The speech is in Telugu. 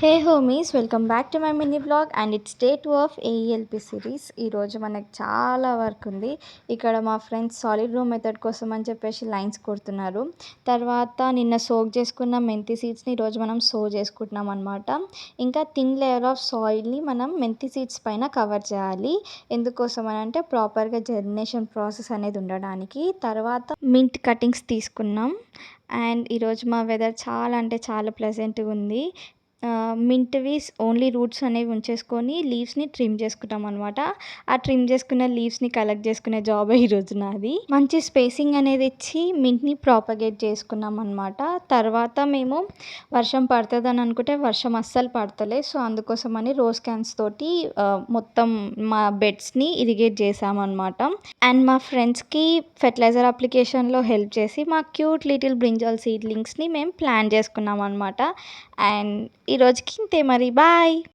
Hey homies, welcome back to my mini blog and it's day 2 of AELP series. ఈరోజు మనకు చాలా వర్క్ ఉంది. ఇక్కడ మా ఫ్రెండ్స్ సాలిడ్ రూమ్ మెథడ్ కోసం అని చెప్పేసి లైన్స్ కొడుతున్నారు. తర్వాత నిన్న సోక్ చేసుకున్న మెంతి సీడ్స్ని ఈరోజు మనం సో చేసుకుంటున్నాం అనమాట. ఇంకా థిన్ లేయర్ ఆఫ్ సాయిల్ని మనం మెంతి సీడ్స్ పైన కవర్ చేయాలి. ఎందుకోసం అని అంటే ప్రాపర్గా జర్మినేషన్ ప్రాసెస్ అనేది ఉండడానికి. తర్వాత మింట్ కటింగ్స్ తీసుకున్నాం. అండ్ ఈరోజు మా వెదర్ చాలా అంటే చాలా ప్లెజెంట్గా ఉంది. మింట్‌వి ఓన్లీ రూట్స్ అనేవి ఉంచేసుకొని లీవ్స్‌ని ట్రిమ్ చేసుకుంటాం అనమాట. ఆ ట్రిమ్ చేసుకున్న లీవ్స్‌ని కలెక్ట్ చేసుకునే జాబే ఈరోజు నాది. మంచి స్పేసింగ్ అనేది ఇచ్చి మింట్‌ని ప్రాపగేట్ చేసుకున్నాం అనమాట. తర్వాత మేము వర్షం పడతదని అనుకుంటే వర్షం అస్సలు పడతలే. సో, అందుకోసమని రోజ్ క్యాన్స్ తోటి మొత్తం మా బెడ్స్‌ని ఇరిగేట్ చేశామనమాట. అండ్ మా ఫ్రెండ్స్‌కి ఫెర్టిలైజర్ అప్లికేషన్‌లో హెల్ప్ చేసి మా క్యూట్ లిటిల్ బ్రింజాల్ సీడ్లింగ్స్‌ని మేము ప్లాన్ చేసుకున్నాం అనమాట. అండ్ ఈరోజుకి ఇంతే మరి. బాయ్.